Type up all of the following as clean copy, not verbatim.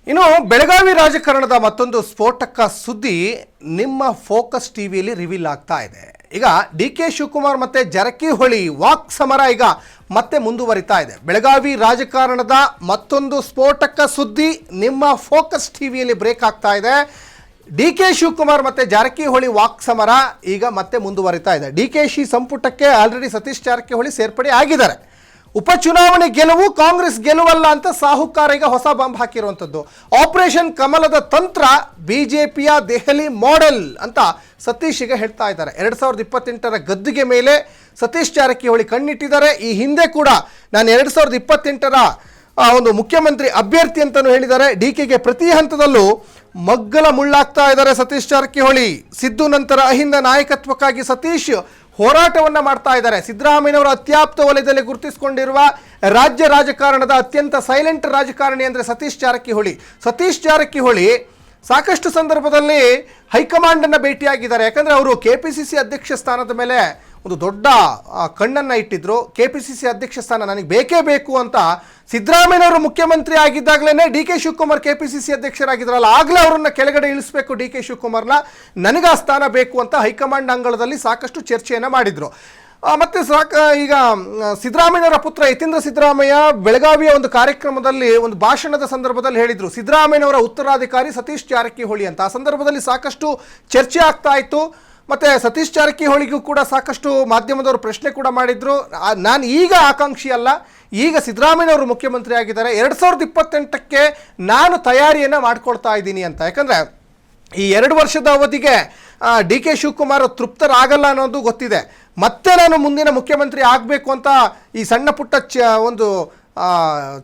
ಇನ್ನು ಬೆಳಗಾವಿ ರಾಜಕಾರಣದ ಮತ್ತೊಂದು ಸ್ಫೋಟಕ ಸುದ್ದಿ ನಿಮ್ಮ ಫೋಕಸ್ ಟಿವಿಯಲ್ಲಿ ರಿವೀಲ್ ಆಗ್ತಾ ಇದೆ. ಈಗ ಡಿ.ಕೆ. ಶಿವಕುಮಾರ್ ಮತ್ತೆ ಜಾರಕಿಹೊಳಿ ವಾಕ್ ಸಮರ ಈಗ ಮತ್ತೆ ಮುಂದುವರಿತಾ ಇದೆ. ಬೆಳಗಾವಿ ರಾಜಕಾರಣದ ಮತ್ತೊಂದು ಸ್ಫೋಟಕ ಸುದ್ದಿ ನಿಮ್ಮ ಫೋಕಸ್ ಟಿವಿಯಲ್ಲಿ ಬ್ರೇಕ್ ಆಗ್ತಾ ಇದೆ. ಡಿ.ಕೆ. ಶಿವಕುಮಾರ್ ಮತ್ತೆ ಜಾರಕಿಹೊಳಿ ವಾಕ್ ಸಮರ ಈಗ ಮತ್ತೆ ಮುಂದುವರಿತಾ ಇದೆ. ಡಿ.ಕೆ.ಶಿ ಸಂಪುಟಕ್ಕೆ ಆಲ್ರೆಡಿ ಸತೀಶ್ ಜಾರಕಿಹೊಳಿ ಸೇರ್ಪಡೆ ಆಗಿದ್ದಾರೆ. ಉಪಚುನಾವಣೆ ಗೆಲುವು ಕಾಂಗ್ರೆಸ್ ಗೆಲುವಲ್ಲ ಅಂತ ಸಾಹುಕಾರ ಈಗ ಹೊಸ ಬಾಂಬ್ ಹಾಕಿರುವಂಥದ್ದು. ಆಪರೇಷನ್ ಕಮಲದ ತಂತ್ರ ಬಿಜೆಪಿಯ ದೆಹಲಿ ಮಾಡೆಲ್ ಅಂತ ಸತೀಶ್ಗೆ ಹೇಳ್ತಾ ಇದ್ದಾರೆ. 2028ರ ಗದ್ದುಗೆ ಮೇಲೆ ಸತೀಶ್ ಜಾರಕಿಹೊಳಿ ಕಣ್ಣಿಟ್ಟಿದ್ದಾರೆ. ಈ ಹಿಂದೆ ಕೂಡ ನಾನು 2028ರ ಒಂದು ಮುಖ್ಯಮಂತ್ರಿ ಅಭ್ಯರ್ಥಿ ಅಂತಲೂ ಹೇಳಿದ್ದಾರೆ. ಡಿ.ಕೆ.ಗೆ ಪ್ರತಿ ಹಂತದಲ್ಲೂ ಮಗ್ಗಲ ಮುಳ್ಳಾಗ್ತಾ ಇದ್ದಾರೆ ಸತೀಶ್ ಜಾರಕಿಹೊಳಿ. ಸಿದ್ದು ನಂತರ ಅಹಿಂದ ನಾಯಕತ್ವಕ್ಕಾಗಿ ಸತೀಶ್ ಹೋರಾಟವನ್ನ ಮಾಡ್ತಾ ಇದ್ದಾರೆ. ಸಿದ್ದರಾಮಯ್ಯನವರ ಅತ್ಯಾಪ್ತ ವಲಯದಲ್ಲಿ ಗುರುತಿಸಿಕೊಂಡಿರುವ ರಾಜ್ಯ ರಾಜಕಾರಣದ ಅತ್ಯಂತ ಸೈಲೆಂಟ್ ರಾಜಕಾರಣಿ ಅಂದರೆ ಸತೀಶ್ ಜಾರಕಿಹೊಳಿ. ಸತೀಶ್ ಜಾರಕಿಹೊಳಿ ಸಾಕಷ್ಟು ಸಂದರ್ಭದಲ್ಲಿ ಹೈಕಮಾಂಡ್ ಅನ್ನು ಭೇಟಿಯಾಗಿದ್ದಾರೆ. ಯಾಕಂದ್ರೆ ಅವರು ಕೆಪಿಸಿಸಿ ಅಧ್ಯಕ್ಷ ಸ್ಥಾನದ ಮೇಲೆ ಒಂದು ದೊಡ್ಡ ಕಣ್ಣನ್ನು ಇಟ್ಟಿದ್ರು. ಕೆಪಿಸಿಸಿ ಅಧ್ಯಕ್ಷ ಸ್ಥಾನ ನನಗೆ ಬೇಕೇ ಬೇಕು ಅಂತ ಸಿದ್ದರಾಮಯ್ಯನವರು ಮುಖ್ಯಮಂತ್ರಿ ಆಗಿದ್ದಾಗಲೇ ಡಿ.ಕೆ. ಶಿವಕುಮಾರ್ ಕೆಪಿಸಿಸಿ ಅಧ್ಯಕ್ಷರಾಗಿದ್ರಲ್ಲ, ಆಗಲೇ ಅವರನ್ನ ಕೆಳಗಡೆ ಇಳಿಸಬೇಕು ಡಿ.ಕೆ. ಶಿವಕುಮಾರ್ನ, ನನಗೆ ಆ ಸ್ಥಾನ ಬೇಕು ಅಂತ ಹೈಕಮಾಂಡ್ ಅಂಗಳದಲ್ಲಿ ಸಾಕಷ್ಟು ಚರ್ಚೆಯನ್ನು ಮಾಡಿದ್ರು. ಮತ್ತೆ ಈಗ ಸಿದ್ದರಾಮಯ್ಯನವರ ಪುತ್ರ ಯತೀಂದ್ರ ಸಿದ್ದರಾಮಯ್ಯ ಬೆಳಗಾವಿಯ ಒಂದು ಕಾರ್ಯಕ್ರಮದಲ್ಲಿ ಒಂದು ಭಾಷಣದ ಸಂದರ್ಭದಲ್ಲಿ ಹೇಳಿದ್ರು ಸಿದ್ದರಾಮಯ್ಯನವರ ಉತ್ತರಾಧಿಕಾರಿ ಸತೀಶ್ ಜಾರಕಿಹೊಳಿ ಅಂತ. ಆ ಸಂದರ್ಭದಲ್ಲಿ ಸಾಕಷ್ಟು ಚರ್ಚೆ ಆಗ್ತಾ ಇತ್ತು. ಮತ್ತೆ ಸತೀಶ್ ಜಾರಕಿಹೊಳಿಗೂ ಕೂಡ ಸಾಕಷ್ಟು ಮಾಧ್ಯಮದವರು ಪ್ರಶ್ನೆ ಕೂಡ ಮಾಡಿದ್ರು. ನಾನು ಈಗ ಆಕಾಂಕ್ಷಿ ಅಲ್ಲ, ಈಗ ಸಿದ್ದರಾಮಯ್ಯನವರು ಮುಖ್ಯಮಂತ್ರಿ ಆಗಿದ್ದಾರೆ, 2028ಕ್ಕೆ ನಾನು ತಯಾರಿಯನ್ನು ಮಾಡ್ಕೊಳ್ತಾ ಇದ್ದೀನಿ ಅಂತ. ಯಾಕಂದರೆ ಈ 2 ವರ್ಷದ ಅವಧಿಗೆ ಡಿ.ಕೆ. ಶಿವಕುಮಾರ್ ತೃಪ್ತರಾಗಲ್ಲ ಅನ್ನೋದು ಗೊತ್ತಿದೆ. ಮತ್ತೆ ನಾನು ಮುಂದಿನ ಮುಖ್ಯಮಂತ್ರಿ ಆಗಬೇಕು ಅಂತ ಈ ಸಣ್ಣ ಪುಟ್ಟ ಒಂದು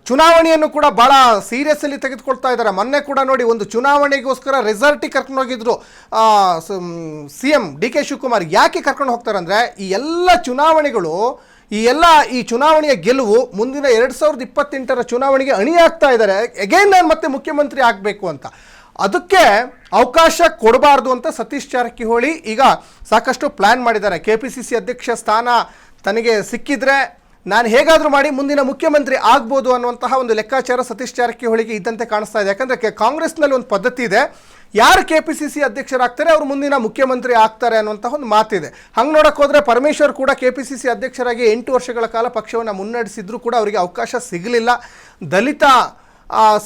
ಚುನಾವಣೆಯನ್ನು ಕೂಡ ಭಾಳ ಸೀರಿಯಸ್ಸಲ್ಲಿ ತೆಗೆದುಕೊಳ್ತಾ ಇದ್ದಾರೆ. ಮೊನ್ನೆ ಕೂಡ ನೋಡಿ, ಒಂದು ಚುನಾವಣೆಗೋಸ್ಕರ ರೆಸಾರ್ಟಿಗೆ ಕರ್ಕೊಂಡು ಹೋಗಿದ್ರು CM ಡಿ.ಕೆ. ಶಿವಕುಮಾರ್. ಯಾಕೆ ಕರ್ಕೊಂಡು ಹೋಗ್ತಾರೆ ಅಂದರೆ ಈ ಎಲ್ಲ ಚುನಾವಣೆಗಳು ಈ ಚುನಾವಣೆಯ ಗೆಲುವು ಮುಂದಿನ 2028ರ ಚುನಾವಣೆಗೆ ಅಣಿಯಾಗ್ತಾ ಇದ್ದಾರೆ. ಅಗೇನ್ ನಾನು ಮತ್ತೆ ಮುಖ್ಯಮಂತ್ರಿ ಆಗಬೇಕು ಅಂತ. ಅದಕ್ಕೆ ಅವಕಾಶ ಕೊಡಬಾರ್ದು ಅಂತ ಸತೀಶ್ ಜಾರಕಿಹೊಳಿ ಈಗ ಸಾಕಷ್ಟು ಪ್ಲ್ಯಾನ್ ಮಾಡಿದ್ದಾರೆ. ಕೆಪಿಸಿಸಿ ಅಧ್ಯಕ್ಷ ಸ್ಥಾನ ತನಗೆ ಸಿಕ್ಕಿದ್ರೆ ನಾನು ಹೇಗಾದರೂ ಮಾಡಿ ಮುಂದಿನ ಮುಖ್ಯಮಂತ್ರಿ ಆಗ್ಬೋದು ಅನ್ನುವಂತಹ ಒಂದು ಲೆಕ್ಕಾಚಾರ ಸತೀಶ್ ಜಾರಕಿಹೊಳಿಗೆ ಇದ್ದಂತೆ ಕಾಣಿಸ್ತಾ ಇದೆ. ಯಾಕಂದರೆ ಕಾಂಗ್ರೆಸ್ನಲ್ಲಿ ಒಂದು ಪದ್ಧತಿ ಇದೆ, ಯಾರು ಕೆಪಿಸಿಸಿ ಅಧ್ಯಕ್ಷರಾಗ್ತಾರೆ ಅವರು ಮುಂದಿನ ಮುಖ್ಯಮಂತ್ರಿ ಆಗ್ತಾರೆ ಅನ್ನುವಂತಹ ಒಂದು ಮಾತಿದೆ. ಹಂಗೆ ನೋಡೋಕೆ ಹೋದರೆ ಪರಮೇಶ್ವರ್ ಕೂಡ ಕೆಪಿಸಿಸಿ ಅಧ್ಯಕ್ಷರಾಗಿ 8 ವರ್ಷಗಳ ಕಾಲ ಪಕ್ಷವನ್ನು ಮುನ್ನಡೆಸಿದ್ರು ಕೂಡ ಅವರಿಗೆ ಅವಕಾಶ ಸಿಗಲಿಲ್ಲ. ದಲಿತ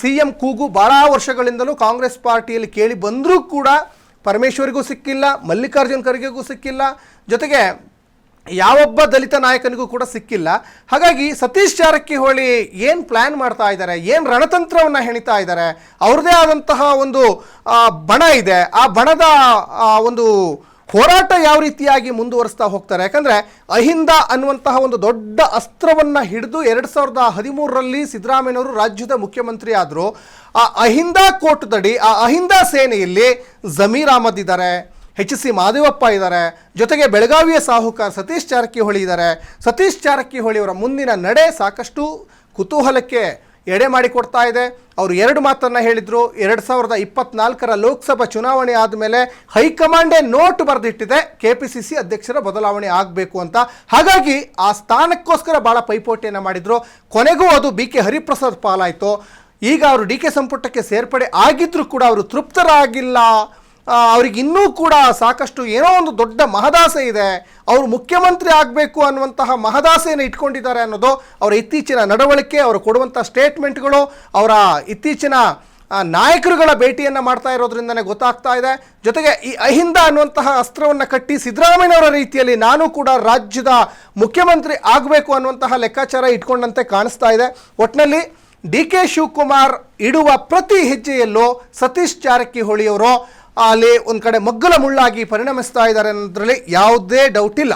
CM ಕೂಗು ಭಾಳ ವರ್ಷಗಳಿಂದಲೂ ಕಾಂಗ್ರೆಸ್ ಪಾರ್ಟಿಯಲ್ಲಿ ಕೇಳಿ ಬಂದರೂ ಕೂಡ ಪರಮೇಶ್ವರಿಗೂ ಸಿಕ್ಕಿಲ್ಲ, ಮಲ್ಲಿಕಾರ್ಜುನ್ ಖರ್ಗೆಗೂ ಸಿಕ್ಕಿಲ್ಲ, ಜೊತೆಗೆ ಯಾವೊಬ್ಬ ದಲಿತ ನಾಯಕನಿಗೂ ಕೂಡ ಸಿಕ್ಕಿಲ್ಲ. ಹಾಗಾಗಿ ಸತೀಶ್ ಜಾರಕಿಹೊಳಿ ಏನು ಪ್ಲ್ಯಾನ್ ಮಾಡ್ತಾ ಇದ್ದಾರೆ, ಏನು ರಣತಂತ್ರವನ್ನು ಹೆಣಿತಾ ಇದ್ದಾರೆ, ಅವ್ರದ್ದೇ ಆದಂತಹ ಒಂದು ಬಣ ಇದೆ. ಆ ಬಣದ ಒಂದು ಹೋರಾಟ ಯಾವ ರೀತಿಯಾಗಿ ಮುಂದುವರಿಸ್ತಾ ಹೋಗ್ತಾರೆ. ಯಾಕಂದರೆ ಅಹಿಂದ ಅನ್ನುವಂತಹ ಒಂದು ದೊಡ್ಡ ಅಸ್ತ್ರವನ್ನು ಹಿಡಿದು 2013ರಲ್ಲಿ ಸಿದ್ದರಾಮಯ್ಯನವರು ರಾಜ್ಯದ ಮುಖ್ಯಮಂತ್ರಿ ಆದರು. ಆ ಅಹಿಂದ ಕೋಟದಡಿ, ಆ ಅಹಿಂದ ಸೇನೆಯಲ್ಲಿ ಜಮೀರ್ ಅಹಮದ್ ಇದ್ದಾರೆ, H.C. ಮಾದೇವಪ್ಪ ಇದ್ದಾರೆ, ಜೊತೆಗೆ ಬೆಳಗಾವಿಯ ಸಾಹುಕಾರ ಸತೀಶ್ ಜಾರಕಿಹೊಳಿ ಇದ್ದಾರೆ. ಸತೀಶ್ ಜಾರಕಿಹೊಳಿಯವರ ಮುಂದಿನ ನಡೆ ಸಾಕಷ್ಟು ಕುತೂಹಲಕ್ಕೆ ಎಡೆ ಮಾಡಿಕೊಡ್ತಾ ಇದೆ. ಅವರು 2 ಮಾತನ್ನು ಹೇಳಿದರು. 2024ರ ಲೋಕಸಭಾ ಚುನಾವಣೆ ಆದಮೇಲೆ ಹೈಕಮಾಂಡೇ ನೋಟ್ ಬರೆದಿಟ್ಟಿದೆ ಕೆಪಿಸಿಸಿ ಅಧ್ಯಕ್ಷರ ಬದಲಾವಣೆ ಆಗಬೇಕು ಅಂತ. ಹಾಗಾಗಿ ಆ ಸ್ಥಾನಕ್ಕೋಸ್ಕರ ಭಾಳ ಪೈಪೋಟಿಯನ್ನು ಮಾಡಿದರು. ಕೊನೆಗೂ ಅದು B.K. ಹರಿಪ್ರಸಾದ್ ಪಾಲಾಯಿತು. ಈಗ ಅವರು ಡಿ.ಕೆ. ಸಂಪುಟಕ್ಕೆ ಸೇರ್ಪಡೆ ಆಗಿದ್ದರೂ ಕೂಡ ಅವರು ತೃಪ್ತರಾಗಿಲ್ಲ. ಅವ್ರಿಗೆ ಇನ್ನೂ ಕೂಡ ಸಾಕಷ್ಟು ಏನೋ ಒಂದು ದೊಡ್ಡ ಮಹದಾಸೆ ಇದೆ, ಅವರು ಮುಖ್ಯಮಂತ್ರಿ ಆಗಬೇಕು ಅನ್ನುವಂತಹ ಮಹದಾಸೆಯನ್ನು ಇಟ್ಕೊಂಡಿದ್ದಾರೆ ಅನ್ನೋದು ಅವರ ಇತ್ತೀಚಿನ ನಡವಳಿಕೆ, ಅವರು ಕೊಡುವಂಥ ಸ್ಟೇಟ್ಮೆಂಟ್ಗಳು, ಅವರ ಇತ್ತೀಚಿನ ನಾಯಕರುಗಳ ಭೇಟಿಯನ್ನು ಮಾಡ್ತಾ ಇರೋದ್ರಿಂದನೇ ಗೊತ್ತಾಗ್ತಾ ಇದೆ. ಜೊತೆಗೆ ಈ ಅಹಿಂದ ಅನ್ನುವಂತಹ ಅಸ್ತ್ರವನ್ನು ಕಟ್ಟಿ ಸಿದ್ದರಾಮಯ್ಯನವರ ರೀತಿಯಲ್ಲಿ ನಾನು ಕೂಡ ರಾಜ್ಯದ ಮುಖ್ಯಮಂತ್ರಿ ಆಗಬೇಕು ಅನ್ನುವಂತಹ ಲೆಕ್ಕಾಚಾರ ಇಟ್ಕೊಂಡಂತೆ ಕಾಣಿಸ್ತಾ ಇದೆ. ಒಟ್ಟಿನಲ್ಲಿ ಡಿ.ಕೆ. ಶಿವಕುಮಾರ್ ಇಡುವ ಪ್ರತಿ ಹೆಜ್ಜೆಯಲ್ಲೂ ಸತೀಶ್ ಜಾರಕಿಹೊಳಿಯವರು ಅಲ್ಲಿ ಒಂದು ಕಡೆ ಮಗ್ಗಲ ಮುಳ್ಳಾಗಿ ಪರಿಣಮಿಸ್ತಾ ಇದ್ದಾರೆ ಅನ್ನೋದ್ರಲ್ಲಿ ಯಾವುದೇ ಡೌಟ್ ಇಲ್ಲ.